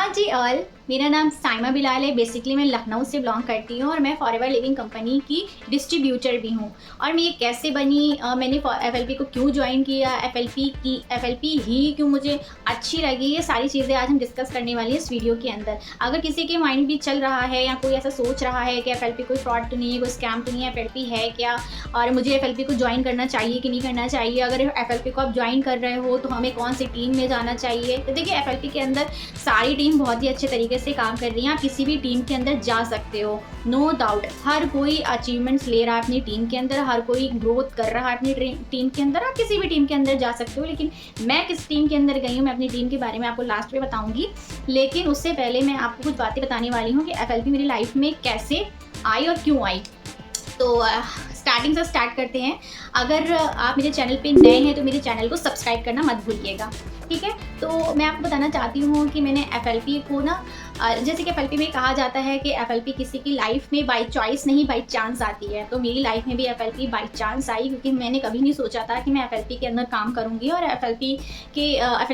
हाँ जी ऑल, मेरा नाम साइमा बिलाल है। बेसिकली मैं लखनऊ से बिलोंग करती हूँ और मैं फॉरएवर लिविंग कंपनी की डिस्ट्रीब्यूटर भी हूँ। और मैं ये कैसे बनी, मैंने एफएलपी को क्यों ज्वाइन किया, एफएलपी ही क्यों मुझे अच्छी लगी, ये सारी चीज़ें आज हम डिस्कस करने वाली है इस वीडियो के अंदर। अगर किसी के माइंड भी चल रहा है या कोई ऐसा सोच रहा है कि एफएलपी कोई फ्रॉड तो नहीं है, कोई स्कैम तो नहीं है, एफएलपी है क्या और मुझे एफएलपी को ज्वाइन करना चाहिए कि नहीं करना चाहिए, अगर एफएलपी को आप ज्वाइन कर रहे हो तो हमें कौन सी टीम में जाना चाहिए। तो देखिए, एफएलपी के अंदर सारी टीम बहुत ही अच्छे तरीके से काम कर रही हैं। आप किसी भी टीम के अंदर जा सकते हो, नो डाउट। हर कोई अचीवमेंट्स ले रहा है अपनी टीम के अंदर, हर कोई ग्रोथ कर रहा है अपनी टीम के अंदर। आप किसी भी टीम के अंदर जा सकते हो, लेकिन मैं किस टीम के अंदर गई हूँ, मैं अपनी टीम के बारे में आपको लास्ट में बताऊंगी। लेकिन उससे पहले मैं आपको कुछ बातें बताने वाली हूँ कि एफएलपी मेरी लाइफ में कैसे आई और क्यों आई। तो स्टार्टिंग से स्टार्ट करते हैं। अगर आप मेरे चैनल पे नए हैं तो मेरे चैनल को सब्सक्राइब करना मत भूलिएगा, ठीक है। तो मैं आपको बताना चाहती हूँ कि मैंने एफएलपी को ना, जैसे कि एफएलपी में कहा जाता है कि एफएलपी किसी की लाइफ में बाय चॉइस नहीं बाय चांस आती है। तो मेरी लाइफ में भी एफएलपी बाय चांस आई, क्योंकि मैंने कभी नहीं सोचा था कि मैं एफएलपी के अंदर काम करूँगी और एफएलपी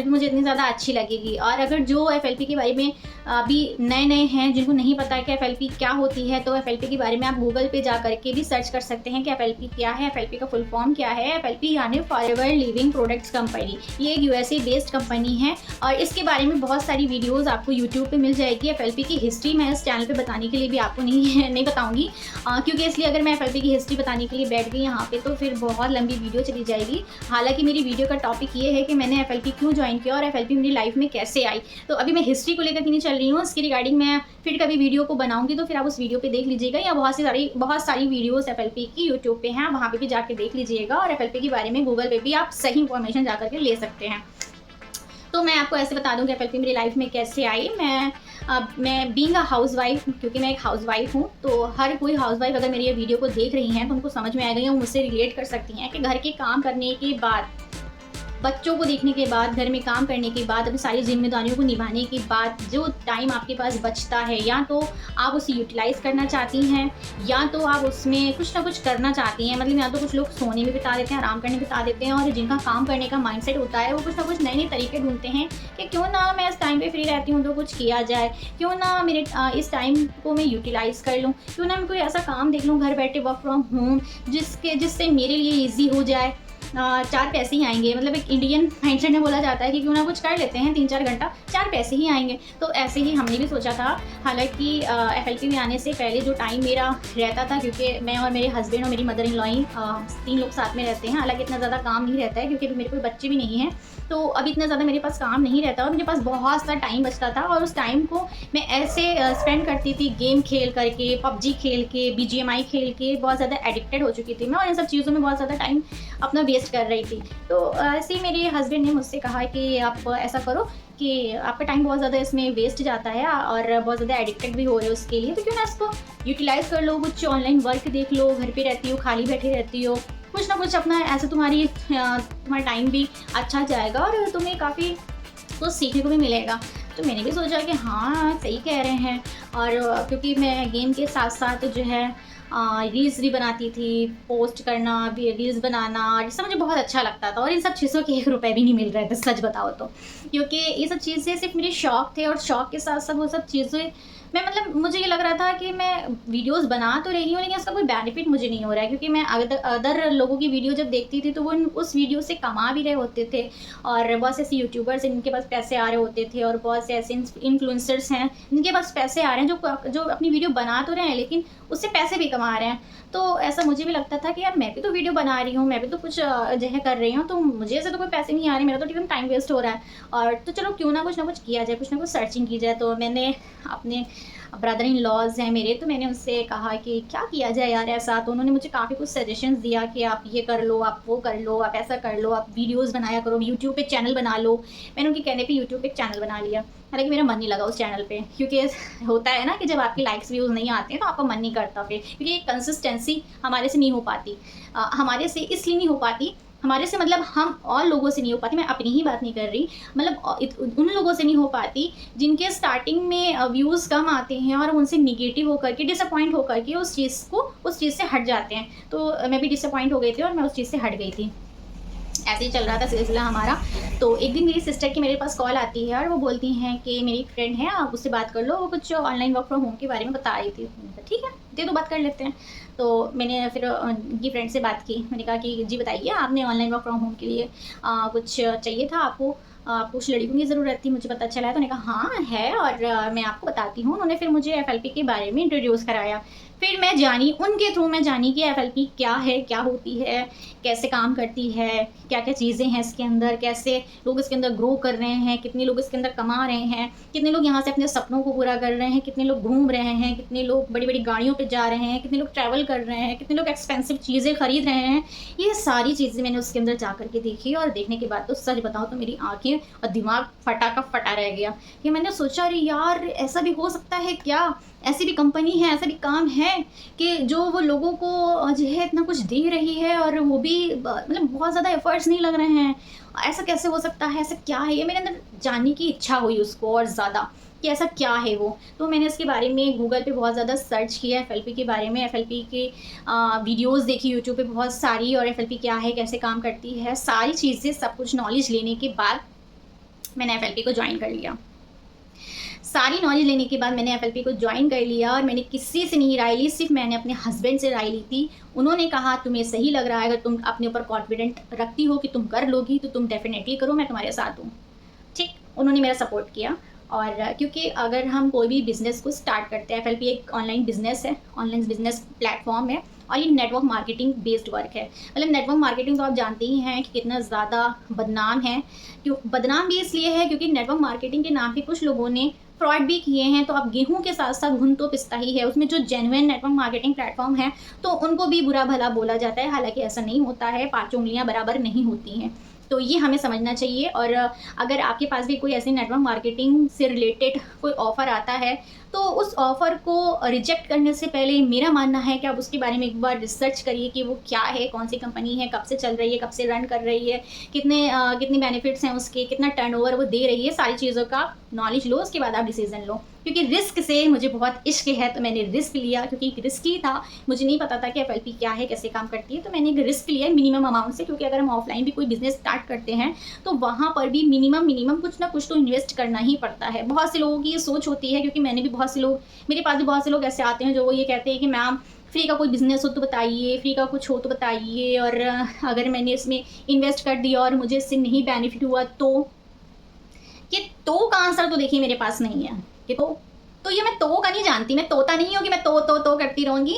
मुझे इतनी ज़्यादा अच्छी लगेगी। और अगर जो एफएलपी के बारे में अभी नए नए हैं, जिनको नहीं पता है कि एफएलपी क्या होती है, तो एफएलपी के बारे में आप गूगल पे जा करके भी सर्च कर सकते हैं कि एफएलपी क्या है, एफएलपी का फुल फॉर्म क्या है। एफएलपी यानी फॉरएवर लिविंग प्रोडक्ट्स कंपनी, ये एक यूएसए बेस्ड कंपनी है और इसके बारे में बहुत सारी वीडियोस आपको यूट्यूब पे मिल जाएगी। एफएलपी की हिस्ट्री मैं इस चैनल पे बताने के लिए भी आपको नहीं बताऊंगी, क्योंकि इसलिए अगर मैं एफएलपी की हिस्ट्री बताने के लिए बैठ गई यहाँ पे तो फिर बहुत लंबी वीडियो चली जाएगी। हालांकि मेरी वीडियो का टॉपिक ये है कि मैंने एफएलपी क्यों ज्वाइन किया और एफएलपी मेरी लाइफ में कैसे आई। तो अभी मैं हिस्ट्री को लेकर नहीं चल रही हूँ, इसकी रिगार्डिंग मैं फिर कभी वीडियो को बनाऊंगी, तो फिर आप उस वीडियो पे देख लीजिएगा, या बहुत सारी वीडियोस एफएलपी की यूट्यूब पे हैं, वहाँ पे भी जाके देख लीजिएगा। और एफएलपी के बारे में गूगल पे भी आप सही इंफॉर्मेशन जा करके ले सकते हैं। तो मैं आपको ऐसे बता दूं कि एफएलपी मेरी लाइफ में कैसे आई। मैं बीइंग अ हाउस वाइफ, क्योंकि मैं एक हाउस वाइफ हूँ, तो हर कोई हाउस वाइफ अगर मेरी ये वीडियो को देख रही हैं तो उनको समझ में आ गई है, मुझसे रिलेट कर सकती हैं कि घर के काम करने के बाद, बच्चों को देखने के बाद, घर में काम करने के बाद, अपनी सारी जिम्मेदारियों को निभाने के बाद जो टाइम आपके पास बचता है, या तो आप उसे यूटिलाइज़ करना चाहती हैं या तो आप उसमें कुछ ना कुछ करना चाहती हैं। मतलब या तो कुछ लोग सोने में बिता देते हैं, आराम करने बिता देते हैं, और जिनका काम करने का माइंडसेट होता है वो कुछ ना कुछ नए नए तरीके ढूंढते हैं कि क्यों ना मैं इस टाइम पे फ्री रहती हूँ तो कुछ किया जाए, क्यों ना मेरे इस टाइम को मैं यूटिलाइज़ कर लूँ, क्यों ना मैं कोई ऐसा काम देख लूँ घर बैठे वर्क फ्रॉम होम जिससे मेरे लिए ईजी हो जाए, चार पैसे ही आएंगे। मतलब एक इंडियन माइंडसेट में बोला जाता है कि क्यों ना कुछ कर लेते हैं, 3-4 घंटा, 4 पैसे ही आएंगे। तो ऐसे ही हमने भी सोचा था। हालांकि एफएलपी में आने से पहले जो टाइम मेरा रहता था, क्योंकि मैं और मेरे हस्बैंड और मेरी मदर इन लॉ ही 3 लोग साथ में रहते हैं। हालांकि इतना ज़्यादा काम नहीं रहता है क्योंकि अभी मेरे कोई बच्चे भी नहीं हैं, तो अभी इतना ज़्यादा मेरे पास काम नहीं रहता और मेरे पास बहुत सा टाइम बचता था। और उस टाइम को मैं ऐसे स्पेंड करती थी, गेम खेल करके, पबजी खेल के, बीजीएमआई खेल के बहुत ज़्यादा एडिक्टेड हो चुकी थी मैं, और इन सब चीज़ों में बहुत ज़्यादा टाइम अपना वेस्ट कर रही थी। तो ऐसे ही मेरे हस्बैंड ने मुझसे कहा कि आप ऐसा करो कि आपका टाइम बहुत ज़्यादा इसमें वेस्ट जाता है और बहुत ज़्यादा एडिक्टेड भी हो रहे हो उसके लिए, तो क्यों ना इसको यूटिलाइज़ कर लो, कुछ ऑनलाइन वर्क देख लो, घर पे रहती हो, खाली बैठे रहती हो, कुछ ना कुछ अपना ऐसे तुम्हारा टाइम भी अच्छा जाएगा और तुम्हें काफ़ी कुछ सीखने को भी मिलेगा। तो मैंने भी सोचा कि हाँ, सही कह रहे हैं। और क्योंकि मैं गेम के साथ साथ जो है रील्स भी बनाती थी, पोस्ट करना भी, रील्स बनाना, ये सब मुझे बहुत अच्छा लगता था। और इन सब चीज़ों के 1 रुपये भी नहीं मिल रहे थे, सच बताओ तो, क्योंकि ये सब चीज़ें सिर्फ मेरे शौक थे। और शौक के साथ साथ वो सब चीज़ें मुझे ये लग रहा था कि मैं वीडियोस बना तो रही हूँ, लेकिन उसका कोई बेनिफिट मुझे नहीं हो रहा है, क्योंकि मैं अदर लोगों की वीडियो जब देखती थी तो वो उस वीडियो से कमा भी रहे होते थे। और बहुत से ऐसे यूट्यूबर्स हैं जिनके पास पैसे आ रहे होते थे, और बहुत से ऐसे इन्फ्लुएंसर्स हैं जिनके पास पैसे आ रहे हैं, जो अपनी वीडियो बना तो रहे हैं लेकिन उससे पैसे भी कमा रहे हैं। तो ऐसा मुझे भी लगता था कि यार, मैं भी तो वीडियो बना रही हूँ, मैं भी तो कुछ जो है कर रही हूँ, तो मुझे ऐसे तो कोई पैसे नहीं आ रहे, मेरा तो एकदम टाइम वेस्ट हो रहा है। और तो चलो क्यों ना कुछ किया जाए, कुछ ना कुछ सर्चिंग की जाए। तो मैंने अपने ब्रदर इन लॉज हैं मेरे, तो मैंने उनसे कहा कि क्या किया जाए यार ऐसा। तो उन्होंने मुझे काफ़ी कुछ सजेशंस दिया कि आप ये कर लो, आप वो कर लो, आप ऐसा कर लो, आप वीडियोस बनाया करो, यूट्यूब पे चैनल बना लो। मैंने उनके कहने पे यूट्यूब पे एक चैनल बना लिया। हालांकि मेरा मन नहीं लगा उस चैनल पे, क्योंकि होता है ना कि जब आपके लाइक्स व्यूज़ नहीं आते हैं तो आपका मन नहीं करता फिर, क्योंकि एक कंसिस्टेंसी हमारे से नहीं हो पाती। हमारे से इसलिए नहीं हो पाती, हमारे से मतलब हम और लोगों से नहीं हो पाती, मैं अपनी ही बात नहीं कर रही, मतलब उन लोगों से नहीं हो पाती जिनके स्टार्टिंग में व्यूज़ कम आते हैं और उनसे निगेटिव होकर के, डिसअपॉइंट होकर के उस चीज़ से हट जाते हैं। तो मैं भी डिसअपॉइंट हो गई थी और मैं उस चीज़ से हट गई थी। ऐसे ही चल रहा था सिलसिला हमारा। तो एक दिन मेरी सिस्टर की मेरे पास कॉल आती है और वो बोलती हैं कि मेरी एक फ्रेंड है, आप उससे बात कर लो, वो कुछ ऑनलाइन वर्क फ्रॉम होम के बारे में बता रही थी। मैंने कहा ठीक है, दे दो, बात कर लेते हैं। तो मैंने फिर उनकी फ्रेंड से बात की। मैंने कहा कि जी बताइए, आपने ऑनलाइन वर्क फ्रॉम होम के लिए कुछ चाहिए था आपको, कुछ लड़कियों की ज़रूरत थी, मुझे पता चला है। तो उन्होंने कहा हाँ है, और मैं आपको बताती हूँ। उन्होंने फिर मुझे एफएलपी के बारे में इंट्रोड्यूस कराया। फिर मैं जानी, उनके थ्रू मैं जानी कि एफएलपी क्या है, क्या होती है, कैसे काम करती है, क्या क्या चीज़ें हैं इसके अंदर, कैसे लोग इसके अंदर ग्रो कर रहे हैं, कितने लोग इसके अंदर कमा रहे हैं, कितने लोग यहाँ से अपने सपनों को पूरा कर रहे हैं, कितने लोग घूम रहे हैं, कितने लोग बड़ी बड़ी गाड़ियों पे जा रहे हैं, कितने लोग ट्रैवल कर रहे हैं, कितने लोग एक्सपेंसिव चीज़ें खरीद रहे हैं। ये सारी चीज़ें मैंने उसके अंदर जा करके देखी, और देखने के बाद तो सच बताऊँ तो मेरी आँखें और दिमाग फटा का फटा रह गया कि मैंने सोचा अरे यार, ऐसा भी हो सकता है क्या, ऐसी भी कंपनी है, ऐसा भी काम है कि जो वो लोगों को जो है इतना कुछ दे रही है, और वो भी मतलब बहुत ज़्यादा एफर्ट्स नहीं लग रहे हैं। ऐसा कैसे हो सकता है, ऐसा क्या है ये, मेरे अंदर जानने की इच्छा हुई उसको और ज़्यादा कि ऐसा क्या है वो। तो मैंने इसके बारे में गूगल पे बहुत ज़्यादा सर्च किया, एफएलपी के बारे में, एफएलपी के वीडियोस देखी यूट्यूब पे बहुत सारी, और एफएलपी क्या है, कैसे काम करती है, सारी चीज़ें सब कुछ नॉलेज लेने के बाद मैंने एफएलपी को ज्वाइन कर लिया। सारी नॉलेज लेने के बाद मैंने एफएलपी को ज्वाइन कर लिया, और मैंने किसी से नहीं राय ली, सिर्फ मैंने अपने हस्बैंड से राय ली थी। उन्होंने कहा तुम्हें सही लग रहा है, अगर तुम अपने ऊपर कॉन्फिडेंट रखती हो कि तुम कर लोगी तो तुम डेफिनेटली करो, मैं तुम्हारे साथ हूँ। ठीक, उन्होंने मेरा सपोर्ट किया। और क्योंकि अगर हम कोई भी बिज़नेस को स्टार्ट करते हैं, एफएलपी एक ऑनलाइन बिज़नेस है, ऑनलाइन बिज़नेस प्लेटफॉर्म है, और ये नेटवर्क मार्केटिंग बेस्ड वर्क है। मतलब नेटवर्क मार्केटिंग तो आप जानते ही हैं कि कितना ज़्यादा बदनाम है। क्यों बदनाम भी इसलिए है क्योंकि नेटवर्क मार्केटिंग के नाम पे कुछ लोगों ने फ्रॉड भी किए हैं। तो अब गेहूं के साथ साथ घुन तो पिसता ही है। उसमें जो जेन्युइन नेटवर्क मार्केटिंग प्लेटफॉर्म है तो उनको भी बुरा भला बोला जाता है, हालांकि ऐसा नहीं होता है, पांचों उंगलियां बराबर नहीं होती हैं। तो ये हमें समझना चाहिए। और अगर आपके पास भी कोई ऐसे नेटवर्क मार्केटिंग से रिलेटेड कोई ऑफ़र आता है तो उस ऑफ़र को रिजेक्ट करने से पहले मेरा मानना है कि आप उसके बारे में एक बार रिसर्च करिए कि वो क्या है, कौन सी कंपनी है, कब से चल रही है, कब से रन कर रही है, कितने बेनिफिट्स हैं उसके, कितना टर्नओवर वो दे रही है, सारी चीज़ों का नॉलेज लो, उसके बाद आप डिसीजन लो। क्योंकि रिस्क से मुझे बहुत इश्क है तो मैंने रिस्क लिया, क्योंकि एक रिस्क ही था। मुझे नहीं पता था कि एफएलपी क्या है, कैसे काम करती है, तो मैंने एक रिस्क लिया मिनिमम अमाउंट से। क्योंकि अगर हम ऑफलाइन भी कोई बिजनेस स्टार्ट करते हैं तो वहाँ पर भी मिनिमम कुछ ना कुछ तो इन्वेस्ट करना ही पड़ता है। बहुत से लोगों की ये सोच होती है, क्योंकि मैंने भी बहुत से लोग, मेरे पास भी बहुत से लोग ऐसे आते हैं जो वो ये कहते हैं कि मैम फ्री का कोई बिज़नेस हो तो बताइए, फ्री का कुछ हो तो बताइए, और अगर मैंने इसमें इन्वेस्ट कर दिया और मुझे इससे नहीं बेनिफिट हुआ तो। ये तो का आंसर तो देखिए मेरे पास नहीं है कि तो ये मैं तो का नहीं जानती, मैं तोता नहीं हूँ कि मैं तो करती रहूँगी।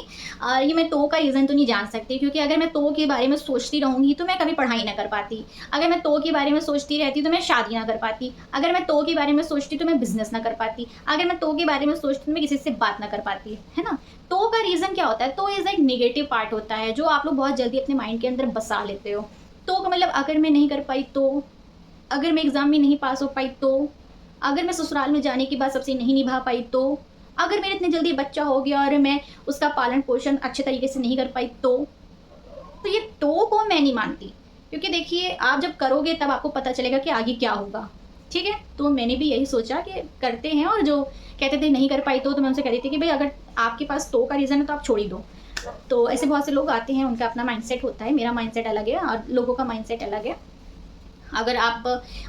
ये मैं तो का रीज़न तो नहीं जान सकती, क्योंकि अगर मैं तो के बारे में सोचती रहूँगी तो मैं कभी पढ़ाई ना कर पाती। अगर मैं तो के बारे में सोचती रहती तो मैं शादी ना कर पाती। अगर मैं तो के बारे में सोचती तो मैं बिज़नेस ना कर पाती। अगर मैं तो के बारे में सोचती तो मैं किसी से बात ना कर पाती, है ना। तो का रीज़न क्या होता है, तो इज़ एक नेगेटिव पार्ट होता है जो आप लोग बहुत जल्दी अपने माइंड के अंदर बसा लेते हो। तो का मतलब अगर मैं नहीं कर पाई तो, अगर मैं एग्ज़ाम में नहीं पास हो पाई तो, अगर मैं ससुराल में जाने के बाद सबसे नहीं निभा पाई तो, अगर मेरे इतने जल्दी बच्चा हो गया और मैं उसका पालन पोषण अच्छे तरीके से नहीं कर पाई तो ये तो को मैं नहीं मानती। क्योंकि देखिए आप जब करोगे तब आपको पता चलेगा कि आगे क्या होगा, ठीक है। तो मैंने भी यही सोचा कि करते हैं, और जो कहते थे नहीं कर पाई तो मैं उनसे कहती थी कि भाई अगर आपके पास तो का रीज़न है तो आप छोड़ ही दो। तो ऐसे बहुत से लोग आते हैं, उनका अपना माइंडसेट होता है, मेरा माइंडसेट अलग है और लोगों का माइंडसेट अलग है। अगर आप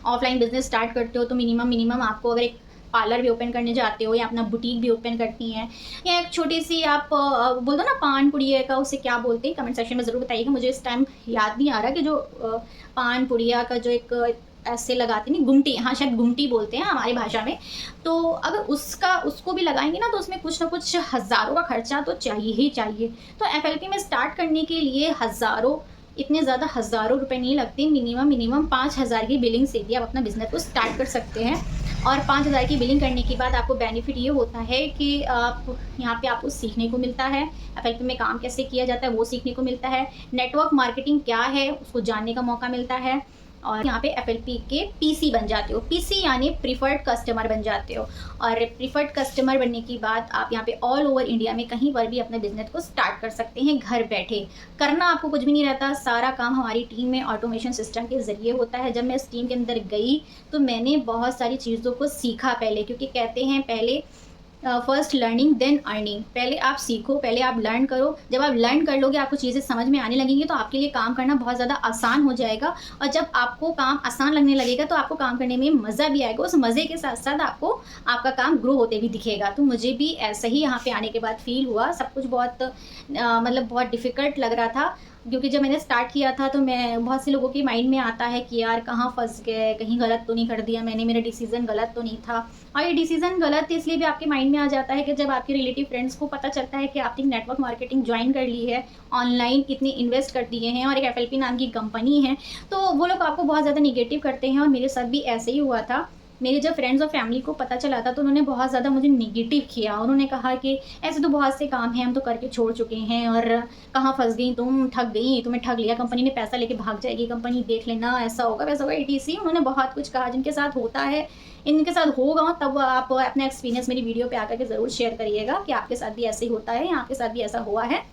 ऑफलाइन बिजनेस स्टार्ट करते हो तो मिनिमम आपको, अगर एक पार्लर भी ओपन करने जाते हो या अपना बुटीक भी ओपन करती हैं, या एक छोटी सी आप बोल दो ना पान पुड़िया का, उसे क्या बोलते हैं कमेंट सेक्शन में ज़रूर बताइएगा। मुझे इस टाइम याद नहीं आ रहा कि जो पान पुड़िया का जो एक ऐसे लगाते नहीं, गुमटी, हाँ शायद गुमटी बोलते हैं हमारी भाषा में। तो अगर उसको भी लगाएंगे ना तो उसमें कुछ ना कुछ हज़ारों का खर्चा तो चाहिए ही चाहिए। तो एफएलपी में स्टार्ट करने के लिए इतने ज़्यादा हज़ारों रुपए नहीं लगते, मिनिमम 5,000 की बिलिंग से भी आप अपना बिजनेस को स्टार्ट कर सकते हैं। और 5,000 की बिलिंग करने के बाद आपको बेनिफिट ये होता है कि आप यहाँ पे आपको सीखने को मिलता है, एफएलपी में काम कैसे किया जाता है वो सीखने को मिलता है, नेटवर्क मार्केटिंग क्या है उसको जानने का मौका मिलता है, और यहाँ पे एफएलपी के पीसी बन जाते हो। पीसी यानी प्रीफर्ड कस्टमर बन जाते हो, और प्रीफर्ड कस्टमर बनने के बाद आप यहाँ पे ऑल ओवर इंडिया में कहीं पर भी अपने बिजनेस को स्टार्ट कर सकते हैं। घर बैठे करना आपको कुछ भी नहीं रहता, सारा काम हमारी टीम में ऑटोमेशन सिस्टम के ज़रिए होता है। जब मैं इस टीम के अंदर गई तो मैंने बहुत सारी चीज़ों को सीखा पहले, क्योंकि कहते हैं पहले फर्स्ट लर्निंग देन अर्निंग। पहले आप सीखो, पहले आप लर्न करो। जब आप लर्न कर लोगे, आपको चीज़ें समझ में आने लगेंगी, तो आपके लिए काम करना बहुत ज़्यादा आसान हो जाएगा। और जब आपको काम आसान लगने लगेगा तो आपको काम करने में मज़ा भी आएगा। उस मज़े के साथ साथ आपको आपका काम ग्रो होते भी दिखेगा। तो मुझे भी ऐसा ही यहाँ पे आने के बाद फील हुआ। सब कुछ बहुत मतलब बहुत डिफ़िकल्ट लग रहा था, क्योंकि जब मैंने स्टार्ट किया था तो मैं बहुत से लोगों के माइंड में आता है कि यार कहाँ फंस गए, कहीं गलत तो नहीं कर दिया मैंने, मेरा डिसीज़न गलत तो नहीं था। और ये डिसीज़न गलत इसलिए भी आपके माइंड में आ जाता है कि जब आपके रिलेटिव फ्रेंड्स को पता चलता है कि आपने नेटवर्क मार्केटिंग ज्वाइन कर ली है, ऑनलाइन इतने इन्वेस्ट कर दिए हैं और एक एफएलपी नाम की कंपनी है, तो वो लोग आपको बहुत ज़्यादा निगेटिव करते हैं। और मेरे साथ भी ऐसे ही हुआ था। मेरे जब फ्रेंड्स और फैमिली को पता चला था तो उन्होंने बहुत ज़्यादा मुझे नेगेटिव किया। उन्होंने कहा कि ऐसे तो बहुत से काम हैं, हम तो करके छोड़ चुके हैं, और कहाँ फंस गई तुम, ठग गई, तुम्हें ठग लिया, कंपनी ने पैसा लेके भाग जाएगी कंपनी, देख लेना, ऐसा होगा वैसा होगा, ETC। उन्होंने बहुत कुछ कहा। जिनके साथ होता है, इनके साथ होगा, तब आप अपना एक्सपीरियंस मेरी वीडियो पे आकर के ज़रूर शेयर करिएगा कि आपके साथ भी ऐसे ही होता है या आपके साथ भी ऐसा हुआ है।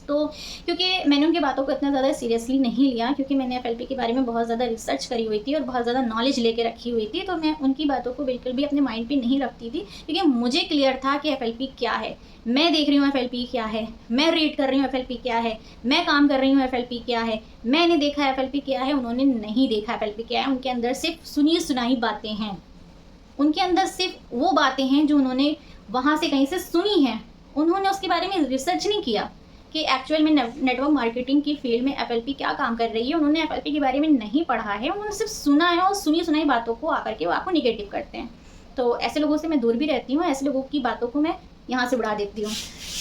तो क्योंकि मैंने उनकी बातों को इतना ज़्यादा सीरियसली नहीं लिया, क्योंकि मैंने एफएलपी के बारे में बहुत ज़्यादा रिसर्च करी हुई थी और बहुत ज़्यादा नॉलेज लेके रखी हुई थी। तो मैं उनकी बातों को बिल्कुल भी अपने माइंड पे नहीं रखती थी, क्योंकि मुझे क्लियर था कि एफएलपी क्या है, मैं देख रही हूँ एफएलपी क्या है, मैं रीड कर रही हूँ एफएलपी क्या है, मैं काम कर रही हूँ एफएलपी क्या है, मैंने देखा एफएलपी क्या है, उन्होंने नहीं देखा एफएलपी क्या है। उनके अंदर सिर्फ सुनी सुनाई बातें हैं, उनके अंदर सिर्फ वो बातें हैं जो उन्होंने वहाँ से कहीं से सुनी हैं। उन्होंने उसके बारे में रिसर्च नहीं किया कि एक्चुअल में नेटवर्क मार्केटिंग की फील्ड में एफएलपी क्या काम कर रही है। उन्होंने एफएलपी के बारे में नहीं पढ़ा है, उन्होंने सिर्फ सुना है, और सुनी सुनाई बातों को आकर के वो आपको निगेटिव करते हैं। तो ऐसे लोगों से मैं दूर भी रहती हूँ, ऐसे लोगों की बातों को मैं यहाँ से उड़ा देती हूँ।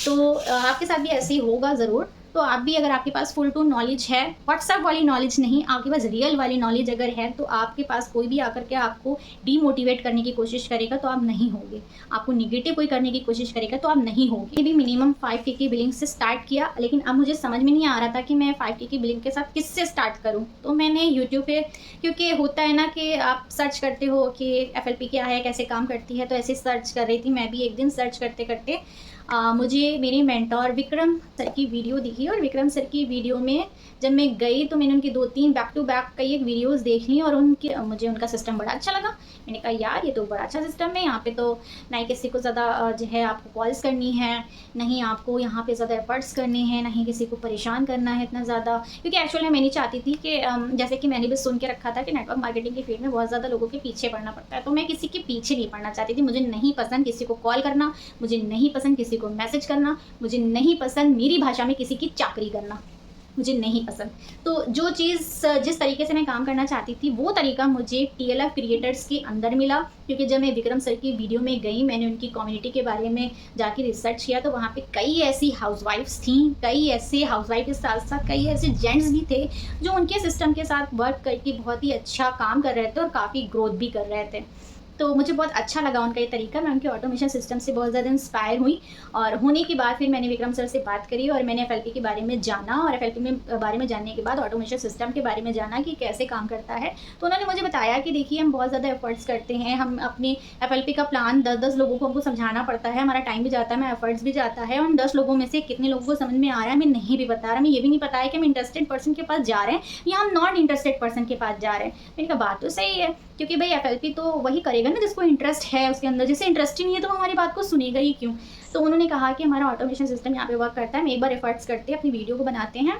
तो आपके साथ भी ऐसे ही होगा ज़रूर। तो आप भी, अगर आपके पास फुल टू नॉलेज है, व्हाट्सएप वाली नॉलेज नहीं, आपके पास रियल वाली नॉलेज अगर है, तो आपके पास कोई भी आकर के आपको डीमोटिवेट करने की कोशिश करेगा तो आप नहीं होंगे, आपको निगेटिव कोई करने की कोशिश करेगा तो आप नहीं होंगे। भी मिनिमम 5K की बिलिंग से स्टार्ट किया, लेकिन अब मुझे समझ में नहीं आ रहा था कि मैं 5K की बिलिंग के साथ किससे स्टार्ट करूँ। तो मैंने यूट्यूब पे, क्योंकि होता है ना कि आप सर्च करते हो कि एफएलपी क्या है, कैसे काम करती है, तो ऐसे सर्च कर रही थी मैं भी। एक दिन सर्च करते करते मुझे मेरे मेंटोर विक्रम सर की वीडियो दिखी, और विक्रम सर की वीडियो में जब मैं गई तो मैंने उनकी 2-3 बैक टू बैक कई एक वीडियोस देख ली, और मुझे उनका सिस्टम बड़ा अच्छा लगा। मैंने कहा यार ये तो बड़ा अच्छा सिस्टम है, यहाँ पे तो ना ही किसी को ज़्यादा जो है आपको कॉल्स करनी है, नहीं आपको यहाँ पे ज़्यादा एफर्ट्स करने हैं, ना ही किसी को परेशान करना है इतना ज़्यादा। क्योंकि एक्चुअली मैं नहीं चाहती थी कि जैसे कि मैंने भी सुन के रखा था कि नेटवर्क मार्केटिंग की फील्ड में बहुत ज़्यादा लोगों के पीछे पड़ना पड़ता है, तो मैं किसी के पीछे नहीं पड़ना चाहती थी। मुझे नहीं पसंद किसी को कॉल करना, मुझे नहीं पसंद किसी को मैसेज करना, मुझे नहीं पसंद मेरी भाषा में किसी की चाकरी करना, मुझे नहीं पसंद। तो जो चीज़ जिस तरीके से मैं काम करना चाहती थी, वो तरीका मुझे TLF क्रिएटर्स के अंदर मिला। क्योंकि जब मैं विक्रम सर की वीडियो में गई, मैंने उनकी कम्युनिटी के बारे में जाके रिसर्च किया, तो वहाँ पे कई ऐसी हाउसवाइफ्स थीं, कई ऐसे हाउसवाइफ के साथ साथ कई ऐसे जेंट्स भी थे जो उनके सिस्टम के साथ वर्क करके बहुत ही अच्छा काम कर रहे थे और काफ़ी ग्रोथ भी कर रहे थे। तो मुझे बहुत अच्छा लगा उनका ये तरीका। मैं उनके ऑटोमेशन सिस्टम से बहुत ज़्यादा इंस्पायर हुई, और होने के बाद फिर मैंने विक्रम सर से बात करी और मैंने एफएलपी के बारे में जाना, और एफएलपी में बारे में जानने के बाद ऑटोमेशन सिस्टम के बारे में जाना कि कैसे काम करता है। तो उन्होंने मुझे बताया कि देखिए हम बहुत ज़्यादा एफर्ट्स करते हैं, हम अपनी एफएलपी का प्लान 10-10 लोगों को हमको समझाना पड़ता है, हमारा टाइम भी जाता है, हमारा एफर्ट्स भी जाता है, और 10 लोगों में से कितने लोगों को समझ में आ रहा है हमें नहीं भी बता रहा, हमें ये भी नहीं पता है कि हम इंटरेस्टेड पर्सन के पास जा रहे हैं या हम नॉट इंटरेस्टेड पर्सन के पास जा रहे हैं। मैंने कहा बात तो सही है, क्योंकि भाई एफएलपी तो वही करेगा ना जिसको इंटरेस्ट है उसके अंदर, जिसे इंटरेस्ट ही नहीं है तो हमारी बात को सुनेगा ही क्यों। तो उन्होंने कहा कि हमारा ऑटोमेशन सिस्टम यहाँ पे वर्क करता है, हम एक बार एफर्ट्स करते हैं, अपनी वीडियो को बनाते हैं,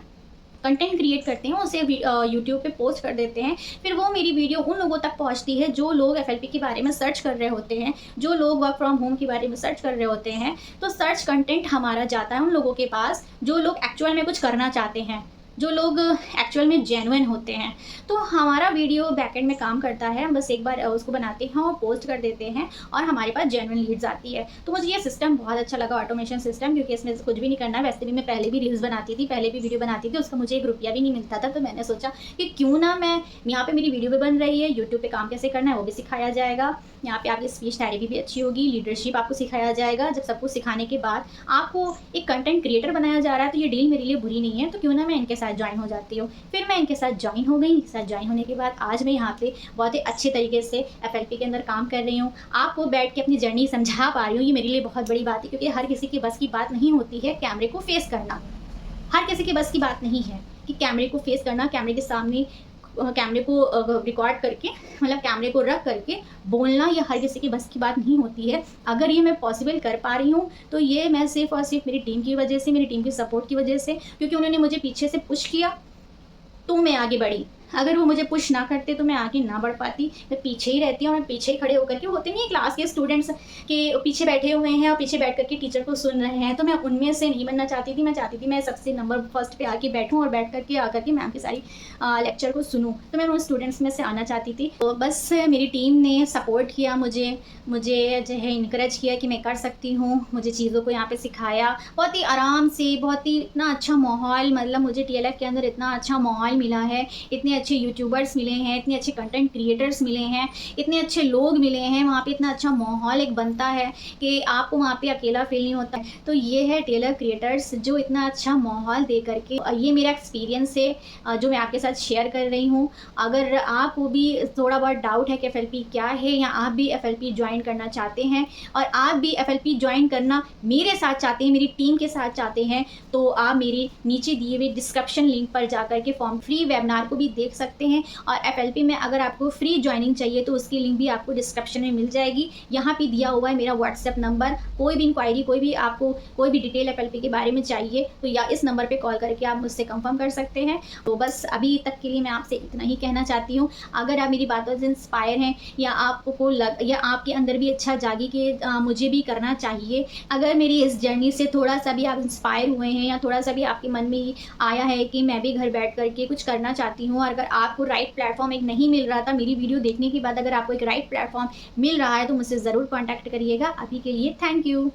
कंटेंट क्रिएट करते हैं, उसे यूट्यूब पे पोस्ट कर देते हैं, फिर वो मेरी वीडियो उन लोगों तक पहुंचती है जो लोग एफएलपी के बारे में सर्च कर रहे होते हैं, जो लोग वर्क फ्रॉम होम के बारे में सर्च कर रहे होते हैं। तो सर्च कंटेंट हमारा जाता है उन लोगों के पास जो लोग एक्चुअल में कुछ करना चाहते हैं, जो लोग एक्चुअल में जेन्युइन होते हैं। तो हमारा वीडियो बैकएंड में काम करता है, हम बस एक बार उसको बनाते हैं और पोस्ट कर देते हैं, और हमारे पास जेन्युइन लीड्स आती है। तो मुझे ये सिस्टम बहुत अच्छा लगा, ऑटोमेशन सिस्टम, क्योंकि इसमें कुछ भी नहीं करना है। वैसे भी मैं पहले भी रील्स बनाती थी, पहले भी वीडियो बनाती थी, उसका मुझे 1 रुपया भी नहीं मिलता था। तो मैंने सोचा कि क्यों ना मैं यहाँ पे मेरी वीडियो भी बन रही है, यूट्यूब पे काम कैसे करना है वो भी सिखाया जाएगा, यहाँ पे आपकी स्पीच थेरेपी भी अच्छी होगी, लीडरशिप आपको सिखाया जाएगा। जब सब कुछ सिखाने के बाद आपको एक कंटेंट क्रिएटर बनाया जा रहा है, तो ये डील मेरे लिए बुरी नहीं है, तो क्यों ना मैं इनके साथ ज्वाइन हो जाती हूँ। फिर मैं इनके साथ ज्वाइन हो गई। इनके साथ ज्वाइन होने के बाद आज मैं यहाँ पे बहुत ही अच्छे तरीके से एफएलपी के अंदर काम कर रही हूँ, आपको बैठ के अपनी जर्नी समझा पा रही हूँ। ये मेरे लिए बहुत बड़ी बात है, क्योंकि हर किसी की बस की बात नहीं होती है कैमरे को फेस करना, हर किसी की बस की बात नहीं है कि कैमरे को फेस करना, कैमरे के सामने कैमरे को रिकॉर्ड करके, मतलब कैमरे को रख करके बोलना, ये हर किसी की बस की बात नहीं होती है। अगर ये मैं पॉसिबल कर पा रही हूँ तो ये मैं सिर्फ़ और सिर्फ मेरी टीम की वजह से, मेरी टीम के सपोर्ट की वजह से, क्योंकि उन्होंने मुझे पीछे से पुश किया तो मैं आगे बढ़ी। अगर वो मुझे पुश ना करते तो मैं आगे ना बढ़ पाती। मैं पीछे ही रहती और मैं पीछे ही खड़े होकर के, होते नहीं है क्लास के स्टूडेंट्स के पीछे बैठे हुए हैं और पीछे बैठ कर के टीचर को सुन रहे हैं, तो मैं उनमें से नहीं बनना चाहती थी। मैं चाहती थी मैं सबसे नंबर फर्स्ट पे आके बैठूँ और बैठ करके आकर के मैम की सारी लेक्चर को सुनूँ। तो मैं उन स्टूडेंट्स में से आना चाहती थी। तो बस मेरी टीम ने सपोर्ट किया मुझे जो है इनकरेज किया कि मैं कर सकती हूँ। मुझे चीज़ों को यहाँ पे सिखाया बहुत ही आराम से, बहुत ही इतना अच्छा माहौल, मतलब मुझे TLF के अंदर इतना अच्छा माहौल मिला है, इतने अच्छे यूट्यूबर्स मिले हैं, इतने अच्छे कंटेंट क्रिएटर्स मिले हैं, इतने अच्छे लोग मिले हैं। वहाँ पे इतना अच्छा माहौल एक बनता है कि आपको वहाँ पे अकेला फील नहीं होता है। तो ये है TLF क्रिएटर्स, जो इतना अच्छा माहौल दे करके, ये मेरा एक्सपीरियंस है जो मैं आपके साथ शेयर कर रही हूँ। अगर आपको भी थोड़ा बहुत डाउट है कि FLP क्या है, या आप भी FLP ज्वाइन करना चाहते हैं और आप भी FLP ज्वाइन करना मेरे साथ चाहते हैं, मेरी टीम के साथ चाहते हैं, तो आप मेरे नीचे दिए हुए डिस्क्रिप्शन लिंक पर जाकर के फॉर्म फ्री वेबिनार को भी देख सकते हैं। और FLP में अगर आपको फ्री ज्वाइनिंग चाहिए तो उसकी लिंक भी आपको डिस्क्रिप्शन में मिल जाएगी। यहाँ पे दिया हुआ है मेरा व्हाट्सएप नंबर। कोई भी इंक्वायरी, कोई भी आपको कोई भी डिटेल FLP के बारे में चाहिए तो या इस नंबर पे कॉल करके आप मुझसे कंफर्म कर सकते हैं। तो बस अभी तक के लिए मैं आपसे इतना ही कहना चाहती हूँ। अगर आप मेरी बातों से इंस्पायर हैं, या आपको या आपके अंदर भी अच्छा जागी कि मुझे भी करना चाहिए, अगर मेरी इस जर्नी से थोड़ा सा भी आप इंस्पायर हुए हैं, या थोड़ा सा भी आपके मन में आया है कि मैं भी घर बैठ करके कुछ करना चाहती हूँ, और अगर आपको राइट प्लेटफॉर्म एक नहीं मिल रहा था, मेरी वीडियो देखने के बाद अगर आपको एक राइट प्लेटफॉर्म मिल रहा है तो मुझसे ज़रूर कॉन्टैक्ट करिएगा। अभी के लिए थैंक यू।